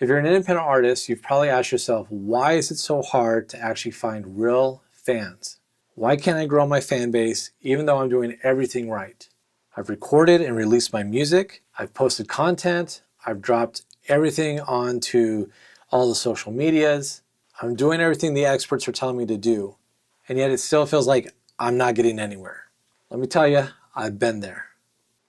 If you're an independent artist, you've probably asked yourself, why is it so hard to actually find real fans? Why can't I grow my fan base even though I'm doing everything right? I've recorded and released my music. I've posted content. I've dropped everything onto all the social medias. I'm doing everything the experts are telling me to do. And yet it still feels like I'm not getting anywhere. Let me tell you, I've been there.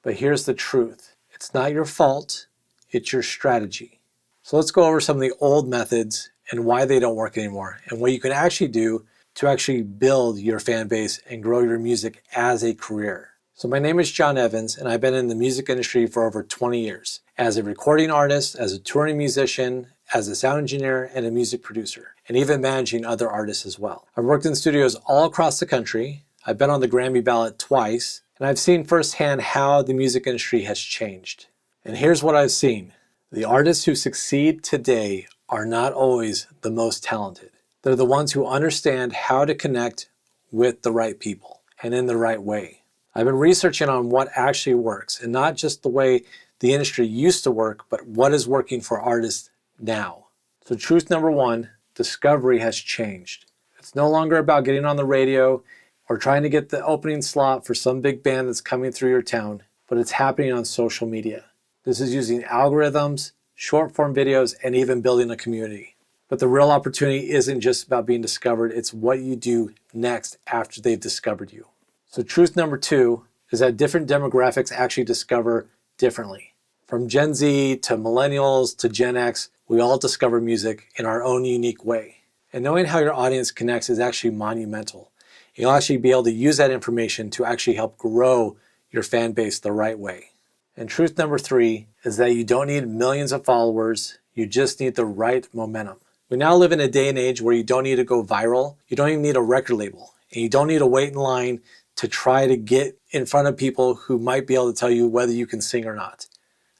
But here's the truth. It's not your fault. It's your strategy. So let's go over some of the old methods and why they don't work anymore and what you can actually do to actually build your fan base and grow your music as a career. So my name is John Evans, and I've been in the music industry for over 20 years as a recording artist, as a touring musician, as a sound engineer, and a music producer, and even managing other artists as well. I've worked in studios all across the country. I've been on the Grammy-ballot twice, and I've seen firsthand how the music industry has changed. And here's what I've seen. The artists who succeed today are not always the most talented. They're the ones who understand how to connect with the right people and in the right way. I've been researching on what actually works, and not just the way the industry used to work, but what is working for artists now. So truth number one, discovery has changed. It's no longer about getting on the radio or trying to get the opening slot for some big band that's coming through your town, but it's happening on social media. This is using algorithms, short form videos, and even building a community. But the real opportunity isn't just about being discovered, it's what you do next after they've discovered you. So truth number two is that different demographics actually discover differently. From Gen Z to millennials to Gen X, we all discover music in our own unique way. And knowing how your audience connects is actually monumental. You'll actually be able to use that information to actually help grow your fan base the right way. And truth number three is that you don't need millions of followers, you just need the right momentum. We now live in a day and age where you don't need to go viral, you don't even need a record label, and you don't need to wait in line to try to get in front of people who might be able to tell you whether you can sing or not.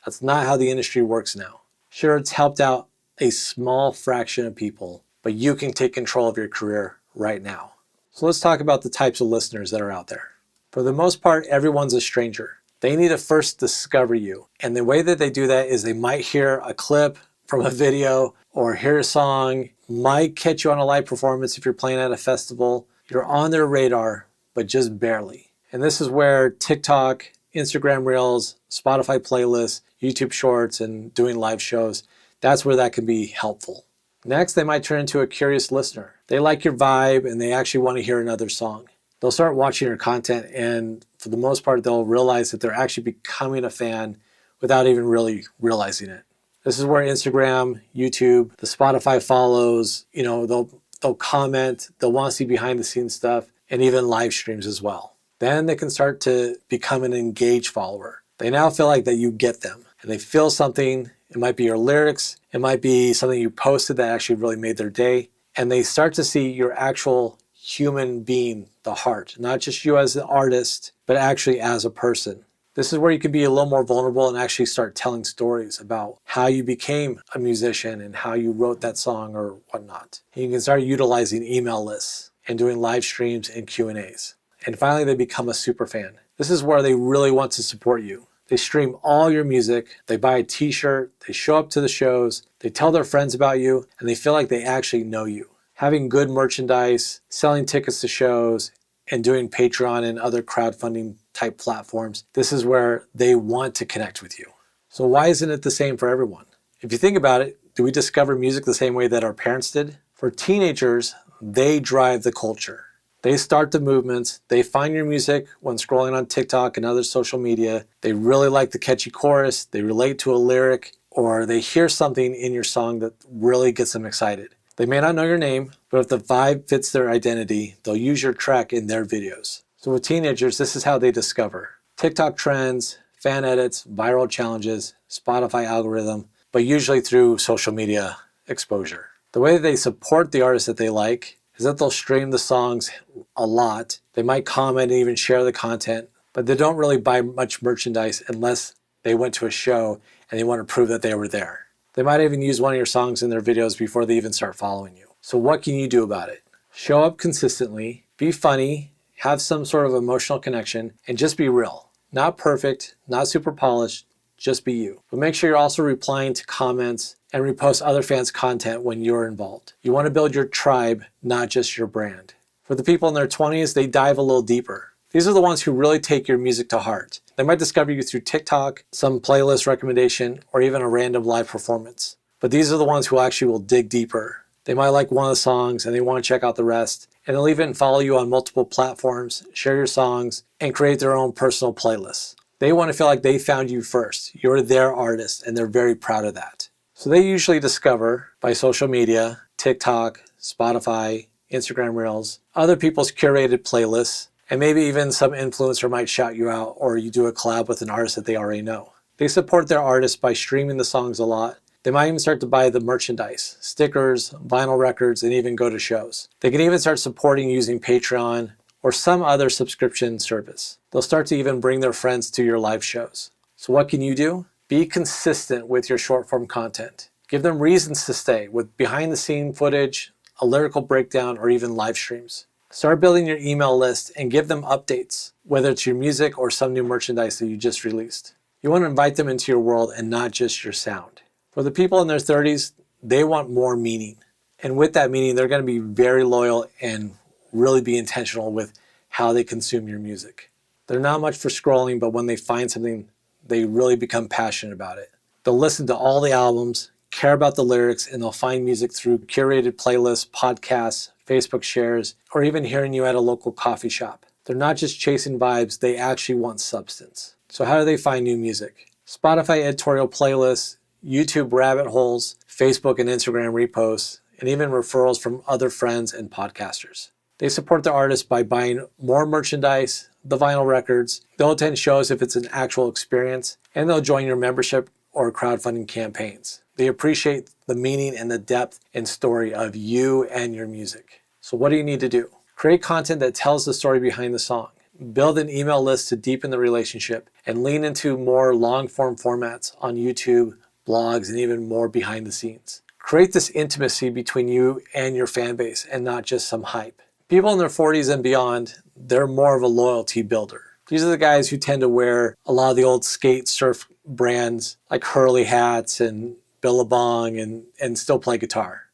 That's not how the industry works now. Sure, it's helped out a small fraction of people, but you can take control of your career right now. So let's talk about the types of listeners that are out there. For the most part, everyone's a stranger. They need to first discover you. And the way that they do that is they might hear a clip from a video or hear a song, might catch you on a live performance if you're playing at a festival. You're on their radar, but just barely. And this is where TikTok, Instagram Reels, Spotify playlists, YouTube Shorts, and doing live shows, that's where that can be helpful. Next, they might turn into a curious listener. They like your vibe and they actually want to hear another song. They'll start watching your content, and for the most part, they'll realize that they're actually becoming a fan without even really realizing it. This is where Instagram, YouTube, the Spotify follows, they'll comment, they'll want to see behind the scenes stuff, and even live streams as well. Then they can start to become an engaged follower. They now feel like that you get them, and they feel something. It might be your lyrics, it might be something you posted that actually really made their day, and they start to see your actual human being, the heart, not just you as an artist, but actually as a person. This is where you can be a little more vulnerable and actually start telling stories about how you became a musician and how you wrote that song or whatnot. And you can start utilizing email lists and doing live streams and Q&As. And finally, they become a super fan. This is where they really want to support you. They stream all your music, they buy a t-shirt, they show up to the shows, they tell their friends about you, and they feel like they actually know you. Having good merchandise, selling tickets to shows, and doing Patreon and other crowdfunding type platforms, this is where they want to connect with you. So why isn't it the same for everyone? If you think about it, do we discover music the same way that our parents did? For teenagers, they drive the culture. They start the movements, they find your music when scrolling on TikTok and other social media. They really like the catchy chorus, they relate to a lyric, or they hear something in your song that really gets them excited. They may not know your name, but if the vibe fits their identity, they'll use your track in their videos. So with teenagers, this is how they discover. TikTok trends, fan edits, viral challenges, Spotify algorithm, but usually through social media exposure. The way that they support the artists that they like is that they'll stream the songs a lot. They might comment and even share the content, but they don't really buy much merchandise unless they went to a show and they want to prove that they were there. They might even use one of your songs in their videos before they even start following you. So what can you do about it? Show up consistently, be funny, have some sort of emotional connection, and just be real. Not perfect, not super polished, just be you. But make sure you're also replying to comments and repost other fans' content when you're involved. You want to build your tribe, not just your brand. For the people in their 20s, they dive a little deeper. These are the ones who really take your music to heart. They might discover you through TikTok, some playlist recommendation, or even a random live performance. But these are the ones who actually will dig deeper. They might like one of the songs and they want to check out the rest, and they'll even follow you on multiple platforms, share your songs, and create their own personal playlists. They want to feel like they found you first. You're their artist, and they're very proud of that. So they usually discover by social media, TikTok, Spotify, Instagram Reels, other people's curated playlists, and maybe even some influencer might shout you out, or you do a collab with an artist that they already know. They support their artists by streaming the songs a lot. They might even start to buy the merchandise, stickers, vinyl records, and even go to shows. They can even start supporting using Patreon or some other subscription service. They'll start to even bring their friends to your live shows. So what can you do? Be consistent with your short form content. Give them reasons to stay with behind the scene footage, a lyrical breakdown, or even live streams. Start building your email list and give them updates, whether it's your music or some new merchandise that you just released. You want to invite them into your world and not just your sound. For the people in their 30s, they want more meaning. And with that meaning, they're going to be very loyal and really be intentional with how they consume your music. They're not much for scrolling, but when they find something, they really become passionate about it. They'll listen to all the albums, care about the lyrics, and they'll find music through curated playlists, podcasts, Facebook shares, or even hearing you at a local coffee shop. They're not just chasing vibes, they actually want substance. So how do they find new music? Spotify editorial playlists, YouTube rabbit holes, Facebook and Instagram reposts, and even referrals from other friends and podcasters. They support their artists by buying more merchandise, the vinyl records. They'll attend shows if it's an actual experience, and they'll join your membership or crowdfunding campaigns. They appreciate the meaning and the depth and story of you and your music. So what do you need to do? Create content that tells the story behind the song. Build an email list to deepen the relationship, and lean into more long-form formats on YouTube, blogs, and even more behind the scenes. Create this intimacy between you and your fan base and not just some hype. People in their 40s and beyond, they're more of a loyalty builder. These are the guys who tend to wear a lot of the old skate surf brands like Hurley hats and Billabong and still play guitar.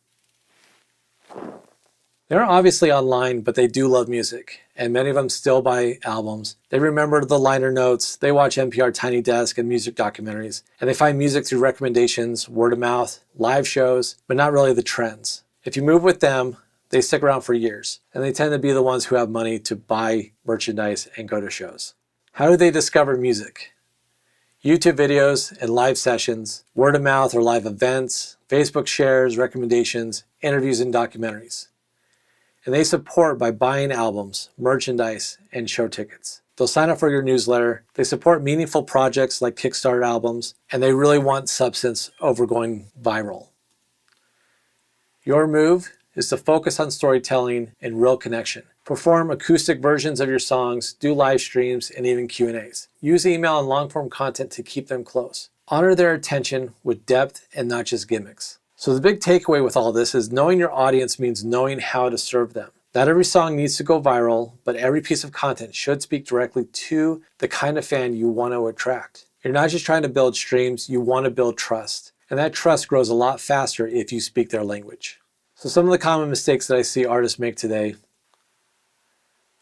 They're obviously online, but they do love music, and many of them still buy albums. They remember the liner notes, they watch NPR Tiny Desk and music documentaries, and they find music through recommendations, word of mouth, live shows, but not really the trends. If you move with them, they stick around for years, and they tend to be the ones who have money to buy merchandise and go to shows. How do they discover music? YouTube videos and live sessions, word of mouth or live events, Facebook shares, recommendations, interviews, and documentaries. And they support by buying albums, merchandise, and show tickets. They'll sign up for your newsletter. They support meaningful projects like Kickstarter albums, and they really want substance over going viral. Your move is to focus on storytelling and real connection. Perform acoustic versions of your songs, do live streams, and even Q&As. Use email and long-form content to keep them close. Honor their attention with depth and not just gimmicks. So the big takeaway with all this is knowing your audience means knowing how to serve them. Not every song needs to go viral, but every piece of content should speak directly to the kind of fan you want to attract. You're not just trying to build streams, you want to build trust. And that trust grows a lot faster if you speak their language. So some of the common mistakes that I see artists make today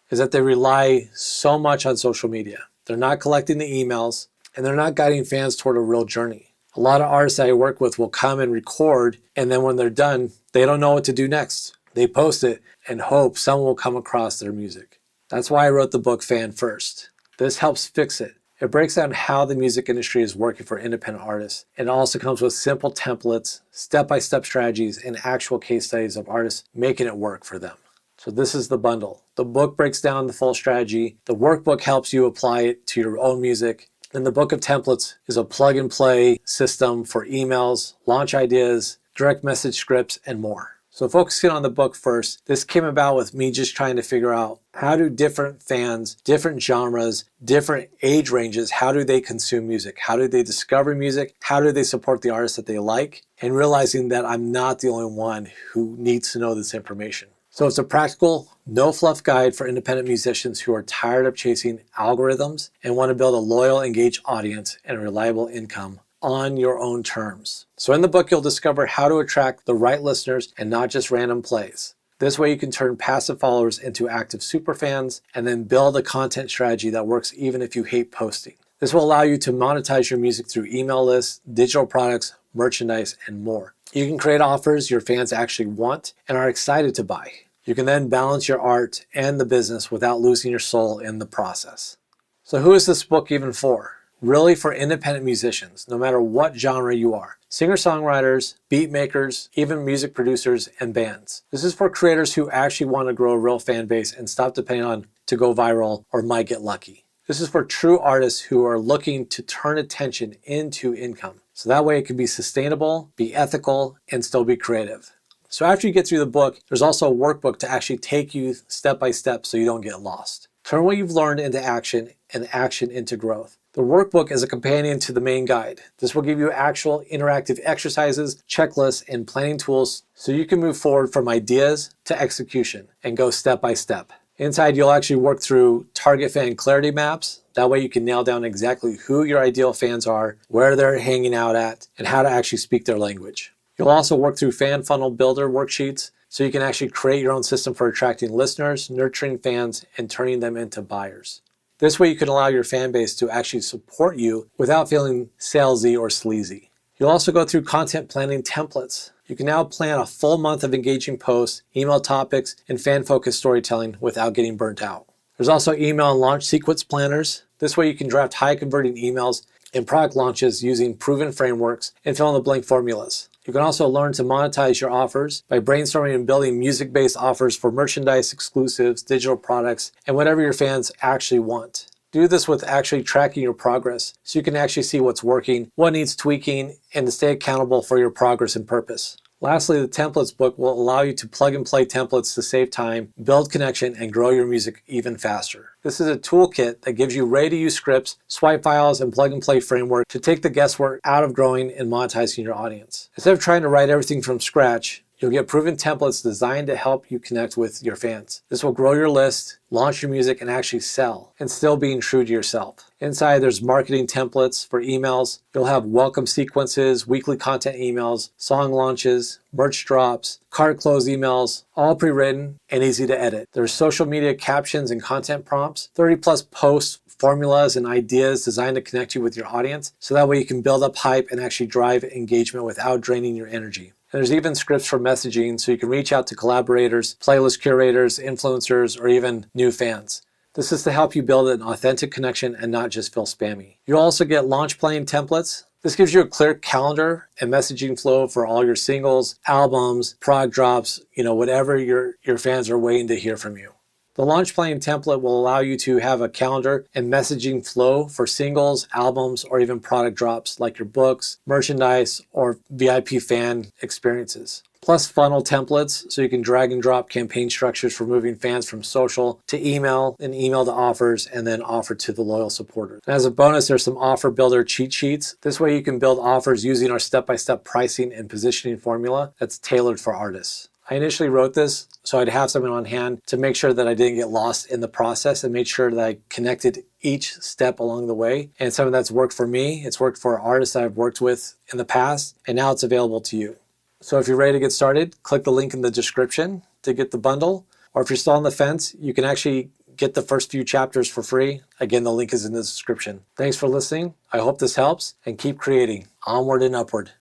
is that they rely so much on social media. They're not collecting the emails, and they're not guiding fans toward a real journey. A lot of artists that I work with will come and record, and then when they're done, they don't know what to do next. They post it and hope someone will come across their music. That's why I wrote the book Fan First. This helps fix it. It breaks down how the music industry is working for independent artists. It also comes with simple templates, step-by-step strategies, and actual case studies of artists making it work for them. So this is the bundle. The book breaks down the full strategy. The workbook helps you apply it to your own music. And the book of templates is a plug-and-play system for emails, launch ideas, direct message scripts, and more. So focusing on the book first, this came about with me just trying to figure out how do different fans, different genres, different age ranges, how do they consume music? How do they discover music? How do they support the artists that they like? And realizing that I'm not the only one who needs to know this information. So it's a practical, no fluff guide for independent musicians who are tired of chasing algorithms and want to build a loyal, engaged audience and a reliable income on your own terms. So in the book, you'll discover how to attract the right listeners and not just random plays. This way you can turn passive followers into active superfans and then build a content strategy that works even if you hate posting. This will allow you to monetize your music through email lists, digital products, merchandise, and more. You can create offers your fans actually want and are excited to buy. You can then balance your art and the business without losing your soul in the process. So who is this book even for? Really for independent musicians, no matter what genre you are. Singer-songwriters, beat makers, even music producers and bands. This is for creators who actually want to grow a real fan base and stop depending on to go viral or might get lucky. This is for true artists who are looking to turn attention into income. So that way it can be sustainable, be ethical, and still be creative. So after you get through the book, there's also a workbook to actually take you step by step so you don't get lost. Turn what you've learned into action and action into growth. The workbook is a companion to the main guide. This will give you actual interactive exercises, checklists, and planning tools so you can move forward from ideas to execution and go step by step. Inside, you'll actually work through target fan clarity maps. That way you can nail down exactly who your ideal fans are, where they're hanging out at, and how to actually speak their language. You'll also work through fan funnel builder worksheets so you can actually create your own system for attracting listeners, nurturing fans, and turning them into buyers. This way you can allow your fan base to actually support you without feeling salesy or sleazy. You'll also go through content planning templates. You can now plan a full month of engaging posts, email topics, and fan-focused storytelling without getting burnt out. There's also email and launch sequence planners. This way you can draft high-converting emails and product launches using proven frameworks and fill-in-the-blank formulas. You can also learn to monetize your offers by brainstorming and building music-based offers for merchandise, exclusives, digital products, and whatever your fans actually want. Do this with actually tracking your progress so you can actually see what's working, what needs tweaking, and to stay accountable for your progress and purpose. Lastly, the templates book will allow you to plug and play templates to save time, build connection, and grow your music even faster. This is a toolkit that gives you ready-to-use scripts, swipe files, and plug and play framework to take the guesswork out of growing and monetizing your audience. Instead of trying to write everything from scratch, you'll get proven templates designed to help you connect with your fans. This will grow your list, launch your music, and actually sell, and still being true to yourself. Inside, there's marketing templates for emails. You'll have welcome sequences, weekly content emails, song launches, merch drops, cart close emails, all pre-written and easy to edit. There's social media captions and content prompts, 30+ posts, formulas, and ideas designed to connect you with your audience, so that way you can build up hype and actually drive engagement without draining your energy. And there's even scripts for messaging so you can reach out to collaborators, playlist curators, influencers, or even new fans. This is to help you build an authentic connection and not just feel spammy. You'll also get launch planning templates. This gives you a clear calendar and messaging flow for all your singles, albums, product drops, whatever your fans are waiting to hear from you. The launch planning template will allow you to have a calendar and messaging flow for singles, albums, or even product drops like your books, merchandise, or VIP fan experiences. Plus funnel templates so you can drag and drop campaign structures for moving fans from social to email and email to offers and then offer to the loyal supporters. And as a bonus, there's some offer builder cheat sheets. This way you can build offers using our step-by-step pricing and positioning formula that's tailored for artists. I initially wrote this so I'd have something on hand to make sure that I didn't get lost in the process and made sure that I connected each step along the way. And something that's worked for me, it's worked for artists that I've worked with in the past, and now it's available to you. So if you're ready to get started, click the link in the description to get the bundle. Or if you're still on the fence, you can actually get the first few chapters for free. Again, the link is in the description. Thanks for listening. I hope this helps, and keep creating. Onward and upward.